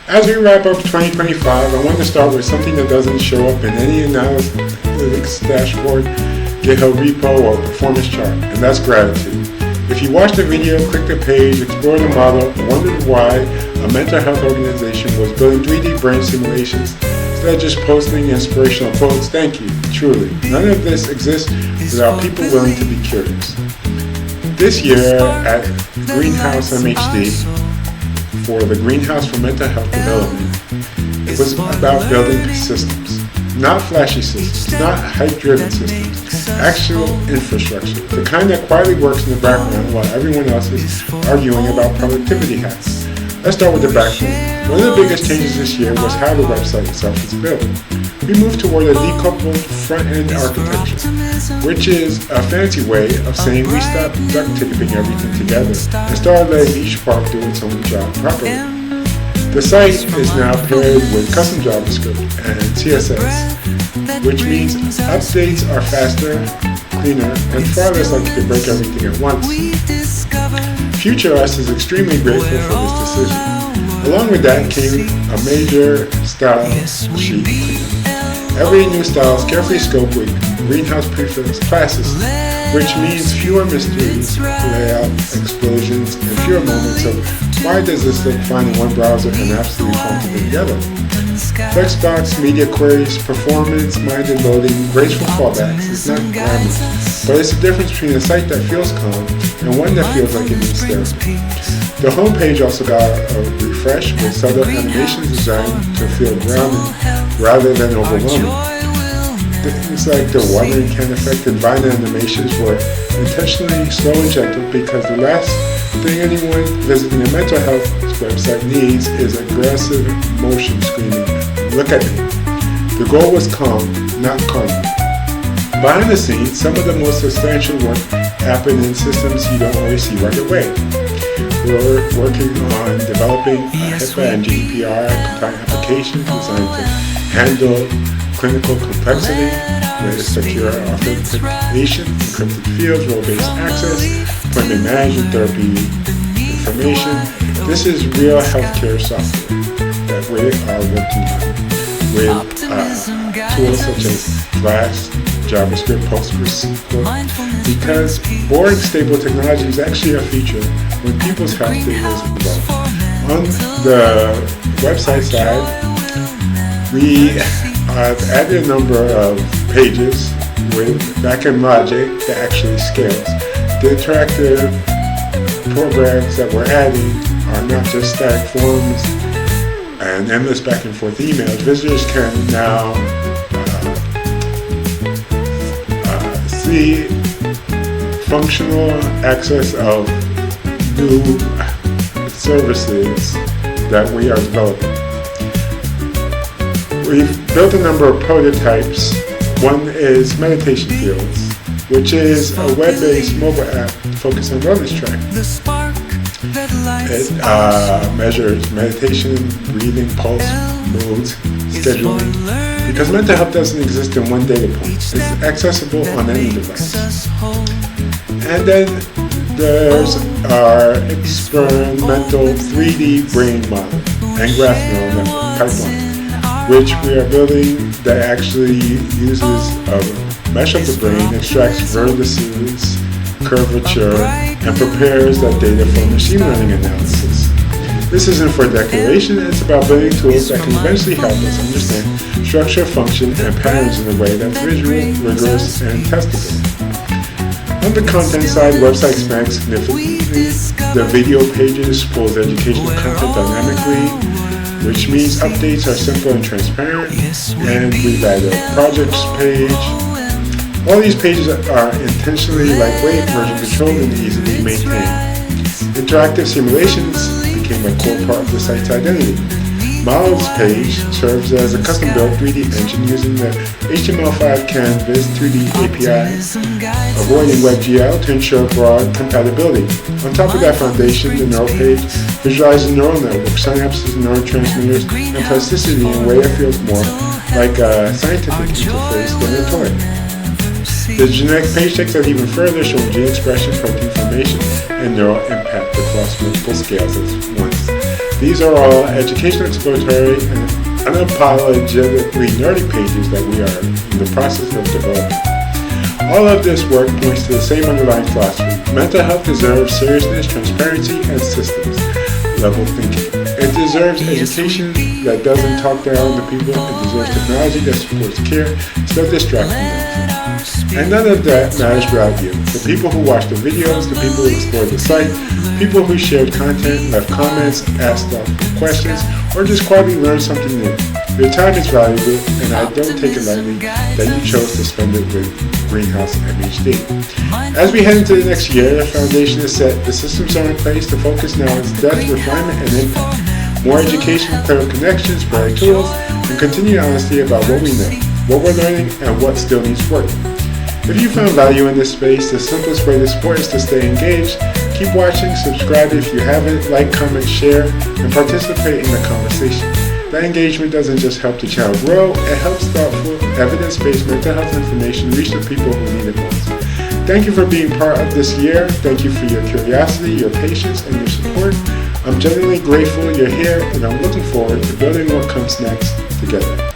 As we wrap up 2025, I want to start with something that doesn't show up in any analytics dashboard, GitHub repo, or performance chart, and that's gratitude. If you watched the video, clicked the page, explored the model, wondered why a mental health organization was building 3D brain simulations instead of just posting inspirational quotes, thank you, truly. None of this exists without people willing to be curious. This year at Greenhouse MHD, for the Greenhouse for Mental Health Development, it was about building systems. Not flashy systems, not hype-driven systems, actual infrastructure, the kind that quietly works in the background while everyone else is arguing about productivity hacks. Let's start with the backbone. One of the biggest changes this year was how the website itself is built. We moved toward a decoupled front-end architecture, which is a fancy way of saying we stopped duct-taping everything together and started letting each part do its own job properly. The site is now paired with custom JavaScript and CSS, which means updates are faster, cleaner, and far less likely to break everything at once. Future Us is extremely grateful for this decision. Along with that came a major style sheet cleanup. Every new style is carefully scoped with Greenhouse prefix classes, which means fewer mysteries, layout explosions, and fewer moments of why does this look fine in one browser and absolutely funky together. Flexbox, media queries, performance-minded loading, graceful fallbacks is not glamour, but it's the difference between a site that feels calm and one that feels like it needs therapy. The homepage also got a refresh with subtle animations designed to feel grounded rather than overwhelming. Things like the watering can effect and vine animations were intentionally slow and gentle because the last thing anyone visiting a mental health website needs is aggressive motion screaming, "Look at me." The goal was calm, not carnal. Behind the scenes, some of the most substantial work happened in systems you don't always see right away. We're working on developing a HIPAA and GDPR compliant application designed to handle clinical complexity with secure authentication, encrypted fields, role-based access, appointment management, therapy information. This is real healthcare software that we are working on with tools such as Flash, JavaScript, PostgreSQL, because board-stable technology is actually a feature when people's health data is involved. On the website side, we have added a number of pages with backend logic that actually scales. The interactive programs that we're adding are not just static forms and endless back and forth emails. Visitors can now see functional access of new services that we are developing. We've built a number of prototypes. One is Meditation Fields, which is a web-based mobile app focused on wellness tracking. It measures meditation, breathing, pulse, moods, scheduling. Because mental health doesn't exist in one data point, it's accessible on any device. And then there's our experimental 3D brain model and graph neural network pipeline, which we are building that actually uses a mesh of the brain, extracts vertices, curvature, and prepares that data for machine learning analysis. This isn't for declaration, it's about building tools that can eventually help us understand structure, function, and patterns in a way that's visual, rigorous, and testable. On the content side, the website expands significantly. The video pages pulls educational content dynamically, which means updates are simple and transparent, and we've added a projects page. All these pages are intentionally lightweight, version controlled, and easily maintained. Interactive simulations became a core part of the site's identity. Models page serves as a custom-built 3D engine using the HTML5 Canvas 2D API, avoiding WebGL to ensure broad compatibility. On top of that foundation, the neural page visualizes neural network, synapses, neurotransmitters, and plasticity in a way that feels more like a scientific interface than a toy. The genetic page takes it even further, showing gene expression, protein formation, and neural impact across multiple scales at once. These are all educational, exploratory, and unapologetically nerdy pages that we are in the process of developing. All of this work points to the same underlying philosophy. Mental health deserves seriousness, transparency, and systems level thinking. It deserves education that doesn't talk down to people. It deserves technology that supports care instead of distracting them. And none of that matters without you. The people who watch the videos, the people who explore the site, people who shared content, left comments, asked questions, or just quietly learned something new. Your time is valuable, and I don't take it lightly that you chose to spend it with Greenhouse MHD. As we head into the next year, the foundation is set, the systems are in place, the focus now is depth, refinement, and impact. More education, clearer connections, better tools, and continued honesty about what we know, what we're learning, and what still needs work. If you found value in this space, the simplest way to support is to stay engaged. Keep watching, subscribe if you haven't, like, comment, share, and participate in the conversation. That engagement doesn't just help the channel grow, it helps thoughtful, evidence-based mental health information reach the people who need it most. Thank you for being part of this year. Thank you for your curiosity, your patience, and your support. I'm genuinely grateful you're here, and I'm looking forward to building what comes next together.